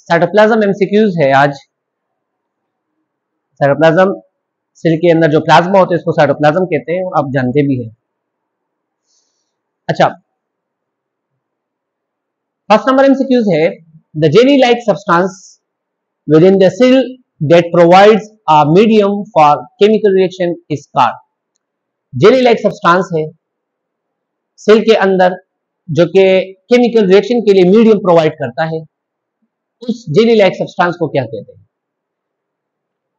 Cytoplasm MCQs है आज। Cytoplasm cell के अंदर जो प्लाज्मा होते हैं इसको साइटोप्लाज्म कहते हैं और आप जानते भी हैं। अच्छा, फर्स्ट नंबर एमसीक्यूज है the jelly like substance within the cell that provides a medium for chemical reaction is called. Jelly like substance है सेल के अंदर जो कि केमिकल रिएक्शन के लिए मीडियम प्रोवाइड करता है, उस जेली लाइक सब्सटेंस को क्या कहते हैं?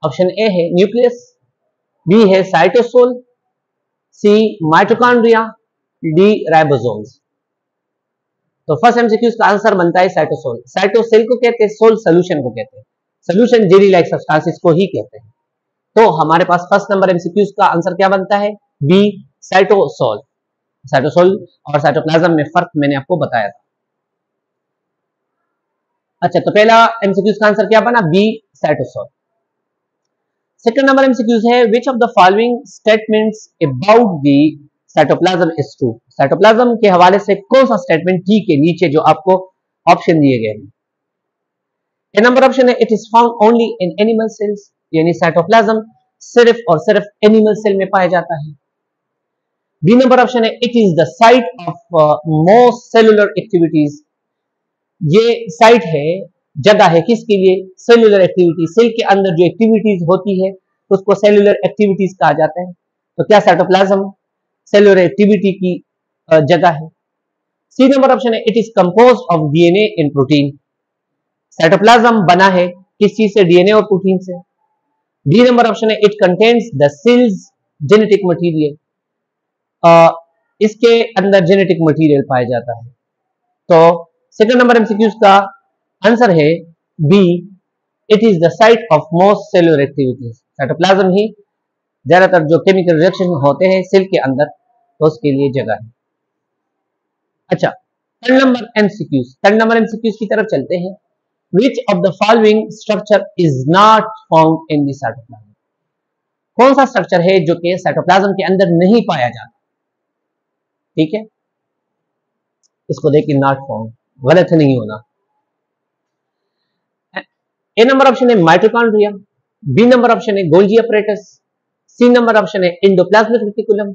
ऑप्शन ए है न्यूक्लियस, बी है साइटोसोल, सी माइटोकॉन्ड्रिया, डी राइबोसोम्स। तो फर्स्ट एमसीक्यू का आंसर बनता है साइटोसोल। साइटोसेल को कहते हैं, सोल सोल्यूशन को कहते हैं, सोल्यूशन जेली लाइक सब्सटेंसेस को ही कहते हैं। तो हमारे पास फर्स्ट नंबर एमसीक्यू का आंसर क्या बनता है? B cytosol. साइटोसोल और साइटोप्लाज्म में फर्क मैंने आपको बताया था। अच्छा, तो पहला एमसीक्यू का आंसर क्या बना? B cytosol. Second number MCQ है which of the following statements about the cytoplasm is true. Cytoplasm के हवाले से कौन सा स्टेटमेंट ठीक है नीचे जो आपको ऑप्शन दिए गए हैं? ए नंबर ऑप्शन है it is found only in animal cells, यानी साइटोप्लाज्म सिर्फ और सिर्फ एनिमल सेल में पाया जाता है। बी नंबर ऑप्शन है it is the site of most cellular activities, ये साइट है, जगह है किसके लिए? सेलुलर एक्टिविटी, सेल के अंदर जो एक्टिविटीज होती है उसको सेलुलर एक्टिविटीज कहा जाता है। तो क्या साइटोप्लाज्म सेलुलर एक्टिविटी की जगह है? सी नंबर ऑप्शन है it is composed of DNA and protein, cytoplasm बना है किस चीज से? डीएनए और प्रोटीन से। डी नंबर ऑप्शन है it contains the cell's genetic material, इसके अंदर जेनेटिक मटीरियल पाया जाता है। तो सेकंड नंबर एमसीक्यू का आंसर है B it is the site of most cellular activities. Cytoplasm ही ज्यादातर जो केमिकल रिएक्शन होते हैं सेल के अंदर, तो उसके लिए जगह है। अच्छा, थर्ड नंबर एमसीक्यू की तरफ चलते हैं। Which of the following structure is not found in the cytoplasm. कौन सा स्ट्रक्चर है जो कि साइटोप्लाज्म के अंदर नहीं पाया जाता? ठीक है, इसको देखिए, नॉट फाउंड, गलत नहीं होना। ए नंबर ऑप्शन है माइटोकॉन्ड्रिया, बी नंबर ऑप्शन है Golgi apparatus, C number option है endoplasmic reticulum,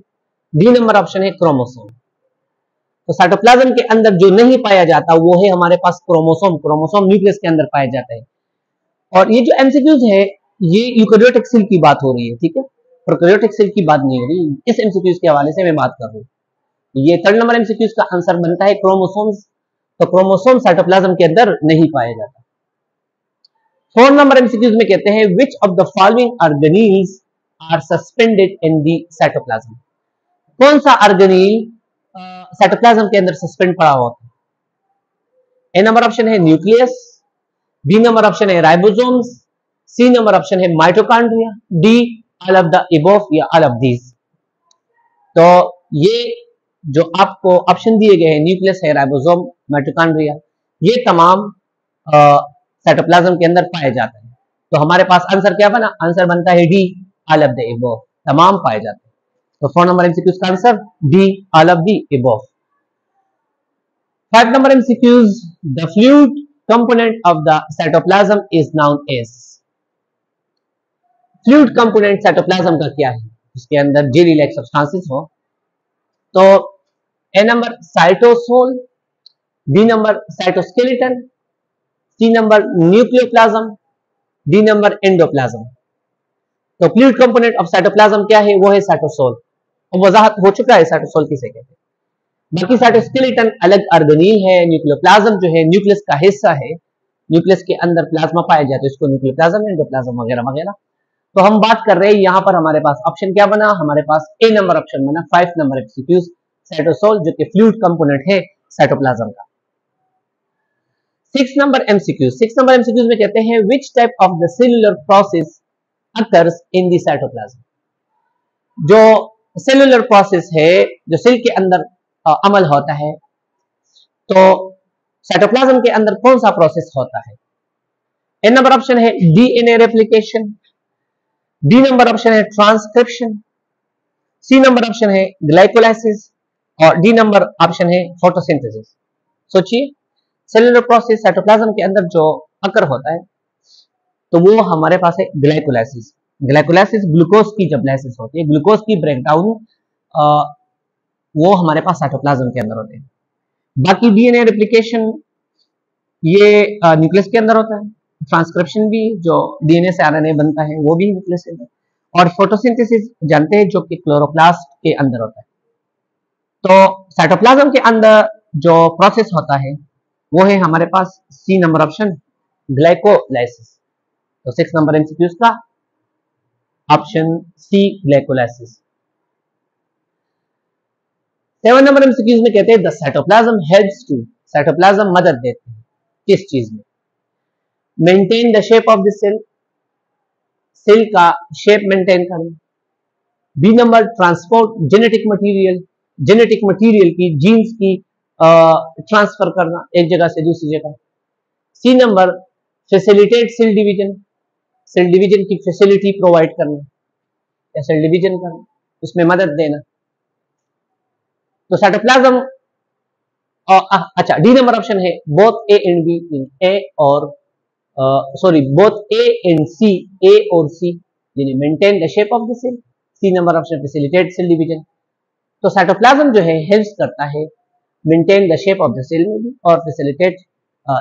D number option है क्रोमोसोम। तो साइटोप्लाज्म के अंदर जो नहीं पाया जाता वो है हमारे पास क्रोमोसोम। क्रोमोसोम न्यूक्लियस के अंदर पाया जाता है। और ये जो एमसीक्यूज है ये यूकेरियोटिक सेल की बात हो रही है, ठीक है, प्रोकैरियोटिक सेल की बात नहीं हो रही। इस एमसीक्यूज के हवाले से मैं बात कर रहा हूँ। ये थर्ड नंबर एमसीक्यूज का आंसर बनता है क्रोमोसोम्स। तो क्रोमोसोम साइटोप्लाज्म के अंदर नहीं पाया जाता। फोर्थ नंबर एमसीक्यूज में कहते हैं which of the following organelles are suspended in the cytoplasm. कौन सा ऑर्गेनील साइटोप्लाज्म के अंदर सस्पेंड पड़ा होता है? ए नंबर ऑप्शन है न्यूक्लियस, बी नंबर ऑप्शन है राइबोसोम्स, सी नंबर ऑप्शन है mitochondria, D all of the above या ऑल ऑफ दीज। तो ये जो आपको ऑप्शन दिए गए हैं न्यूक्लियस है, राइबोसोम, माइटोकॉन्ड्रिया, ये तमाम साइटोप्लाज्म के अंदर पाए जाते हैं। तो हमारे पास आंसर क्या बना? आंसर बनता है D all of the above, तमाम पाए जाते हैं। तो 4 नंबर एमसीक्यूज का answer D all of the above. 5 number MCQs the fluid component of the cytoplasm is known as. Fluid component cytoplasm का क्या है? उसके अंदर जेली लाइक सब्सटेंसेस हो। तो A number cytosol, B number cytoskeleton, C number nucleoplasm, D number endoplasm. तो fluid component of cytoplasm क्या है? वो है साइटोसोल। और वजाहत हो चुका है साइटोसोल किसे कहते हैं। बाकी साइटोस्केलेटन अलग ऑर्गेनील है, न्यूक्लियोप्लाज्म जो है न्यूक्लियस का हिस्सा है, न्यूक्लियस के अंदर प्लाज्मा पाया जाता है, इसको न्यूक्लियोप्लाज्म, एंडोप्लाज्म वगैरह वगैरह। तो हम बात कर रहे हैं यहाँ पर हमारे पास ऑप्शन क्या बना? हमारे पास ए नंबर ऑप्शन बना। 5 नंबर एमसीक्यूज साइटोसोल जो कि फ्लूइड कंपोनेंट है साइटोप्लाज्म का। 6 नंबर एमसीक्यूज में कहते हैं which type of the cellular process occurs in the cytoplasm. जो सेलुलर प्रोसेस है जो सेल के अंदर अमल होता है, तो साइटोप्लाज्म के अंदर कौन सा प्रोसेस होता है? ए नंबर ऑप्शन है DNA replication, D number option है ट्रांसक्रिप्शन, सी नंबर ऑप्शन है ग्लाइकोलाइसिस और डी नंबर ऑप्शन है फोटोसिंथेसिस। सोचिए, सेलुलर प्रोसेस साइटोप्लाज्म के अंदर जो अकर होता है तो वो हमारे पास है ग्लाइकोलाइसिस। ग्लाइकोलाइसिस ग्लूकोज की जब लाइसिस होती है, ग्लूकोज की ब्रेकडाउन वो हमारे पास साइटोप्लाज्म के अंदर होते हैं। बाकी डीएनए रेप्लिकेशन ये न्यूक्लियस के अंदर होता है। ट्रांसक्रिप्शन भी जो डीएनए से आरएनए बनता है वो भी न्यूक्लियस के अंदर, और फोटोसिंथेसिस जानते हैं जो कि क्लोरोप्लास्ट के अंदर होता है। तो साइटोप्लाज्म के अंदर जो प्रोसेस होता है वो है हमारे पास सी नंबर ऑप्शन ग्लाइकोलाइसिस। तो 6 नंबर एमसीक्यूज का option C glycolysis. 7 number MCQs में कहते हैं the cytoplasm helps to, cytoplasm मदद देते हैं किस चीज में? Maintain the shape of the cell, cell का शेप मेंटेन करना। B number transport genetic material, genetic material की जीन्स की ट्रांसफर करना एक जगह से दूसरी जगह। C number facilitate cell division, cell division की फैसिलिटी प्रोवाइड करना या सेल डिवीजन करना, उसमें मदद देना। तो साइटोप्लाज्म अच्छा डी नंबर ऑप्शन है बोथ ए एंड बी इन ए और both A and C, A और सी, यानी maintain the shape of the cell. C number option facilitate cell division. तो साइटोप्लाज्म जो है हेल्प करता है maintain the shape of the cell में भी और फैसिलिटेट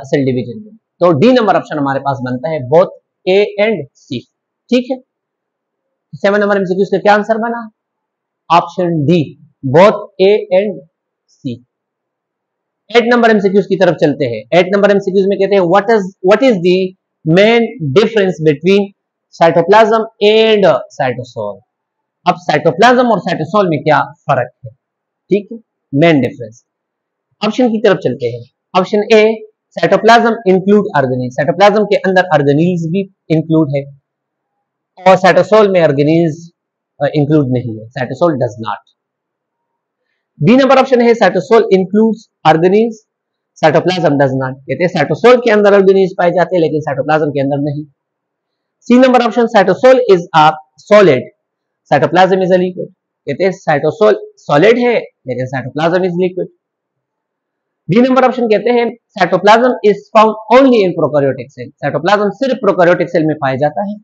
सेल डिवीजन में। तो डी नंबर ऑप्शन हमारे पास बनता है बोथ ए एंड सी। ठीक है, 7 नंबर एमसीक्यू का क्या आंसर बना? Option D both A and C. 8 number MCQs की तरफ चलते हैं। 8 नंबर एमसीक्यूज में कहते हैं what is the main difference between cytoplasm and cytosol. अब साइटोप्लाज्म और साइटोसोल में क्या फर्क है? ठीक है, मेन डिफरेंस। ऑप्शन की तरफ चलते हैं। Option A cytoplasm include organelles, cytoplasm के अंदर ऑर्गेनीज भी इंक्लूड है और साइटोसोल में ऑर्गेनीज इंक्लूड नहीं है, cytosol does not. B number option है cytosol includes organelles, cytoplasm does not. कहते हैं साइटोसोल के अंदर ऑर्गेनीज पाए जाते हैं लेकिन साइटोप्लाज्म के अंदर नहीं। C number option cytosol is a solid, cytoplasm is a liquid. कहते हैं साइटोसोल सॉलिड है लेकिन cytoplasm is liquid. D number option कहते हैं cytoplasm is found only in prokaryotic cell, cytoplasm सिर्फ प्रोकैरियोटिक सेल में पाया जाता है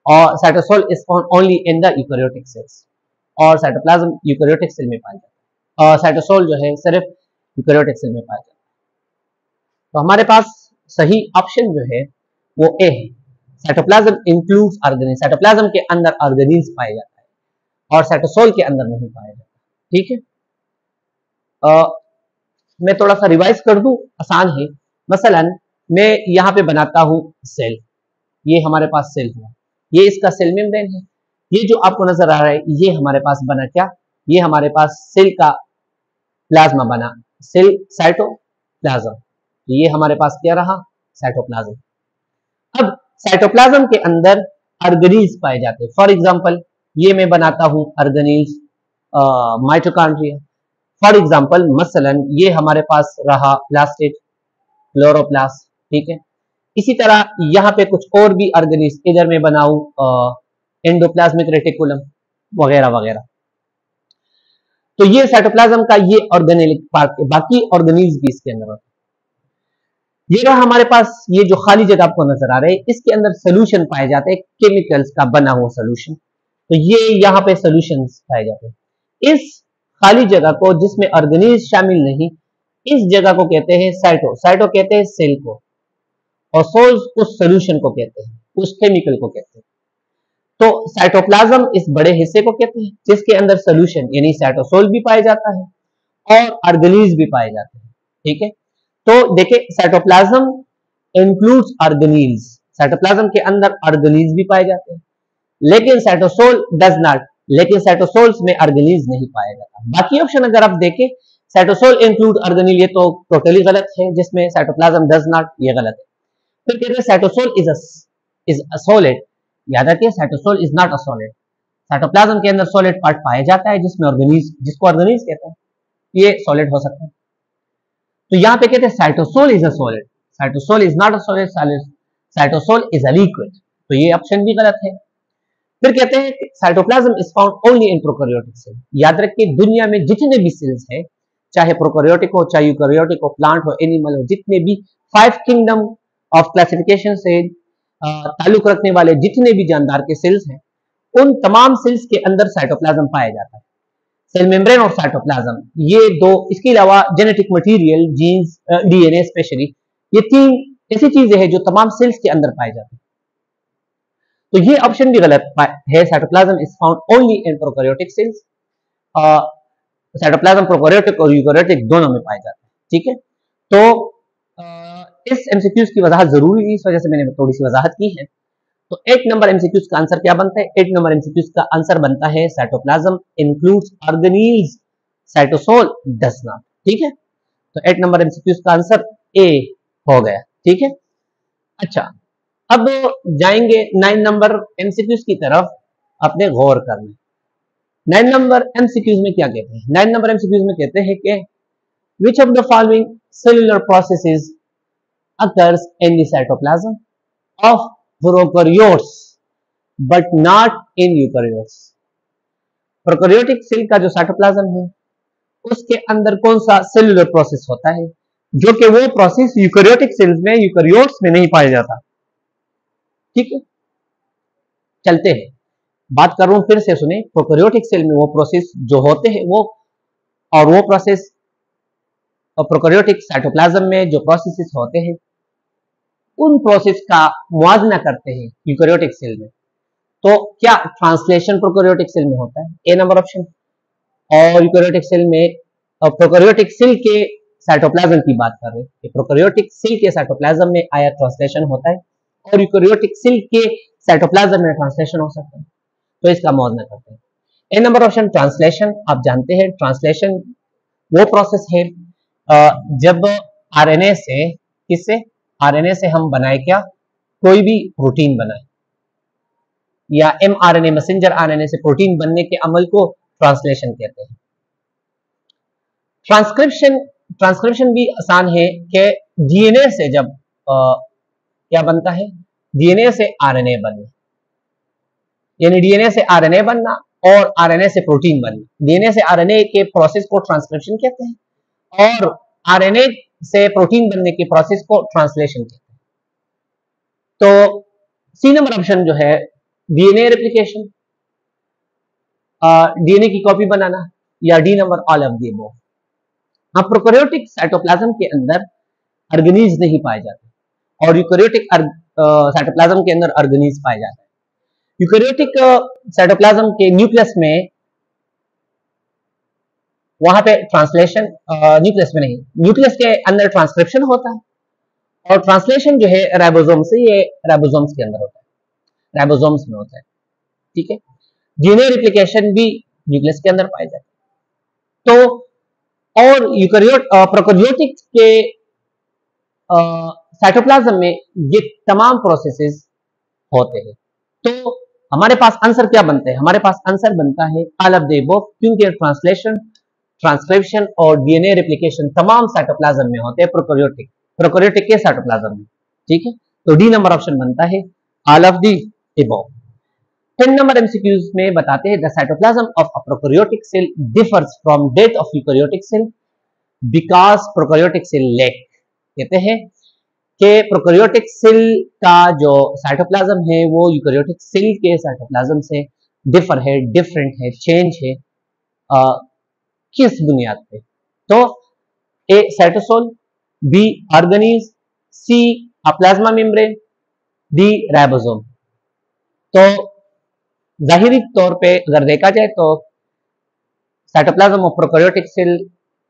और cytosol is found only in the eukaryotic cells, और साइटोप्लाज्म यूकैरियोटिक सेल में पाया जाता है और साइटोसोल जो है सिर्फ यूकैरियोटिक सेल में पाया जाता है। तो हमारे पास सही ऑप्शन जो है वो ए है, साइटोप्लाज्म इंक्लूड्स ऑर्गेनीज, साइटोप्लाज्म के अंदर ऑर्गेनीज पाया जाता है और साइटोसोल के अंदर नहीं पाया जाता। ठीक है, मैं थोड़ा सा रिवाइज कर दूं, आसान है। मसलन मैं यहाँ पे बनाता हूं सेल, ये हमारे पास सेल हुआ, ये इसका सेल मेम्ब्रेन है, ये जो आपको नजर आ रहा है ये हमारे पास बना क्या? ये हमारे पास सेल का प्लाज्मा बना, सेल साइटोप्लाज्म। ये हमारे पास क्या रहा? साइटोप्लाज्म। अब साइटोप्लाज्म के अंदर ऑर्गेनीज पाए जाते हैं। फॉर एग्जांपल ये मैं बनाता हूं ऑर्गेनीज माइटोकॉन्ड्रिया। फॉर एग्जांपल मसलन ये हमारे पास रहा प्लास्टिड, क्लोरोप्लास्ट। ठीक है, इसी तरह यहाँ पे कुछ और भी ऑर्गेनीज, इधर मैं बनाऊं एंडोप्लाज्मिक रेटिकुलम वगैरह वगैरह। तो ये साइटोप्लाज्म का ये ऑर्गेनेलिक पार्ट है, बाकी ऑर्गेनीज भी इसके अंदर होते हैं। ये रहा हमारे पास ये जो खाली जगह आपको नजर आ रहा है, इसके अंदर सोल्यूशन पाए जाते हैं, केमिकल्स का बना हुआ सोल्यूशन। तो ये यहाँ पे सोल्यूशंस पाए जाते हैं। इस खाली जगह को जिसमें ऑर्गेनीज शामिल नहीं, इस जगह को कहते हैं साइटो। साइटो कहते हैं सेल को और सोल्स उस सोल्यूशन को कहते हैं, उस केमिकल को कहते हैं। तो साइटोप्लाज्म इस बड़े हिस्से को कहते हैं जिसके अंदर सोल्यूशन यानी साइटोसोल भी पाया जाता है और ऑर्गेनीज भी पाए जाते हैं। ठीक है, तो देखिए साइटोप्लाज्म इंक्लूड्स ऑर्गेनीज, साइटोप्लाज्म के अंदर ऑर्गेनीज भी पाए जाते हैं लेकिन साइटोसोल डज नॉट, लेकिन साइटोसोल्स में ऑर्गेनीज नहीं पाया जाता। बाकी ऑप्शन अगर आप देखें साइटोसोल इंक्लूड ऑर्गेनील, ये तो टोटली गलत है, जिसमें साइटोप्लाज्म डज नॉट, ये गलत है। फिर कहते हैं साइटोसोल इज अ सॉलिड, याद रखिए cytosol is not a solid. Cytoplasm के अंदर सॉलिड पार्ट पाया जाता है जिसमें ऑर्गेनीज, जिसको ऑर्गेनीज कहते हैं, ये सॉलिड हो सकता है। तो यहाँ पे कहते हैं cytosol is a solid, cytosol is not a solid, cytosol is a liquid, तो ये ऑप्शन भी गलत है। फिर कहते हैं cytoplasm is found only in prokaryotic cell. याद रखिए दुनिया में जितने भी सेल्स है, चाहे प्रोकैरियोटिक हो, चाहे यूकैरियोटिक हो, प्लांट हो, एनिमल हो, जितने भी 5 किंगडम ऑफ क्लासिफिकेशन से ताल्लुक रखने वाले जितने भी जानदार के सेल्स हैं, उन तमाम सेल्स के अंदर साइटोप्लाज्म पाया जाता है। सेल मेम्ब्रेन और साइटोप्लाज्म, ये दो, इसके अलावा genetic material, genes, DNA specially, ये तीन ऐसी चीजें हैं जो तमाम सेल्स के अंदर पाए जाते हैं। तो ये ऑप्शन भी गलत है। Cytoplasm is found only in prokaryotic cells. Cytoplasm prokaryotic और यूकैरियोटिक दोनों में पाए जाते हैं। ठीक है, तो इस एमसीक्यूज की वजाहत जरूरी है, इस वजह से मैंने थोड़ी सी वजाहत की है। तो 8 नंबर एमसीक्यूज का आंसर क्या बनता है? 8 नंबर एमसीक्यूज का आंसर बनता है cytoplasm includes organelles, cytosol does not. ठीक है, तो 8 नंबर एमसीक्यूज का आंसर ए हो गया। ठीक है, अच्छा, अब जाएंगे 9 नंबर एमसीक्यूज की तरफ अपने गौर करने। 9 नंबर एमसीक्यूज में क्या कहते हैं? 9 नंबर एमसीक्यूज में कहते हैं कि which of the following cellular processes occurs in the cytoplasm of prokaryotes but not in eukaryotes? Prokaryotic cell का जो साइटोप्लाज्म है उसके अंदर कौन सा सेलुलर प्रोसेस होता है जो कि वो प्रोसेस यूकैरियोटिक सेल्स में, यूकैरियोट्स में नहीं पाया जाता? ठीक है, चलते हैं, बात कर रहा हूं, फिर से सुने। प्रोकैरियोटिक सेल में वो प्रोसेस जो होते हैं वो, और वो प्रोसेस प्रोकैरियोटिक साइटोप्लाज्म में जो प्रोसेसेस होते हैं उन प्रोसेस का मुआवजा करते हैं यूकैरियोटिक सेल में। तो क्या ट्रांसलेशन प्रोकैरियोटिक सेल में होता है? ए नंबर ऑप्शन। और यूकैरियोटिक सेल में, प्रोकैरियोटिक सेल के साइटोप्लाज्म की बात कर रहे हैं, प्रोकैरियोटिक सेल के साइटोप्लाज्म में आया ट्रांसलेशन होता है और यूकैरियोटिक सेल के साइटोप्लाज्म में ट्रांसलेशन हो सकता है, तो इसका मुआवजा करते हैं। ए नंबर ऑप्शन ट्रांसलेशन। आप जानते हैं ट्रांसलेशन वो प्रोसेस है जब आरएनए से, किससे? आरएनए से हम बनाए क्या? कोई भी प्रोटीन बनाए, या एमआरएनए मैसेंजर आरएनए से प्रोटीन बनने के अमल को ट्रांसलेशन कहते हैं। ट्रांसक्रिप्शन भी आसान है कि डीएनए से जब क्या बनता है? डीएनए से आरएनए बनना, यानी डीएनए से आरएनए बनना और आरएनए से प्रोटीन बनना। डीएनए से आरएनए के प्रोसेस को ट्रांसक्रिप्शन कहते हैं और आरएनए से प्रोटीन बनने की प्रोसेस को ट्रांसलेशन कहते हैं। तो सी नंबर ऑप्शन जो है, डीएनए रेप्लिकेशन, डीएनए की कॉपी बनाना, या D number all of the above. हाँ, प्रोकैरियोटिक साइटोप्लाज्म के अंदर ऑर्गेनीज नहीं पाए जाते और यूकैरियोटिक साइटोप्लाज्म के अंदर ऑर्गेनीज पाए जाते हैं। यूकैरियोटिक साइटोप्लाज्म के न्यूक्लियस में, वहां पे ट्रांसलेशन, न्यूक्लियस में नहीं, न्यूक्लियस के अंदर ट्रांसक्रिप्शन होता है और ट्रांसलेशन जो है राइबोसोम से, ये राइबोसोम्स के अंदर होता है, राइबोसोम्स में होता है। ठीक है, डीएनए रेप्लिकेशन भी न्यूक्लियस के अंदर पाए जाते हैं। तो और प्रोकैरियोटिक के साइटोप्लाज्म में ये तमाम प्रोसेसेस होते हैं। तो हमारे पास आंसर क्या बनता है? हमारे पास आंसर बनता है ऑल ऑफ द अबव, क्योंकि ट्रांसलेशन, ट्रांसक्रिप्शन और डीएनए रेप्लिकेशन तमाम साइटोप्लाज्म में होते हैं प्रोकैरियोटिक के साइटोप्लाज्म में। ठीक है, तो डी नंबर ऑप्शन बनता है all of the above. 10 number MCQs में बताते हैं the cytoplasm of a prokaryotic cell differs from that of eukaryotic cell because prokaryotic cell lack. कहते हैं कि प्रोकैरियोटिक सेल का जो साइटोप्लाज्म है वो यूकैरियोटिक सेल के साइटोप्लाज्म से डिफर है, डिफरेंट है, चेंज है। किस बुनियाद पे? तो ए साइटोसोल, बी ऑर्गेनीज, सी प्लाज्मा मेम्ब्रेन, डी राइबोसोम। तो जाहिरी तौर पे अगर देखा जाए तो साइटोप्लाज्म ऑफ प्रोकैरियोटिक सेल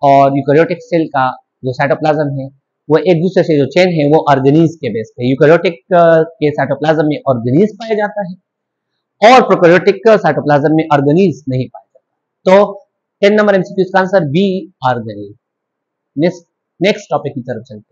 और यूकैरियोटिक सेल का जो साइटोप्लाज्म है वो एक दूसरे से जो चेन है वो ऑर्गेनीज के बेस पे, यूकैरियोटिक के साइटोप्लाज्म में ऑर्गेनीज पाया जाता है और प्रोकैरियोटिक साइटोप्लाज्म में ऑर्गेनीज नहीं पाया जाता। तो 10 नंबर एमसीक्यू का आंसर बी ऑर्गेनीज। नेक्स्ट टॉपिक की तरफ चलते हैं।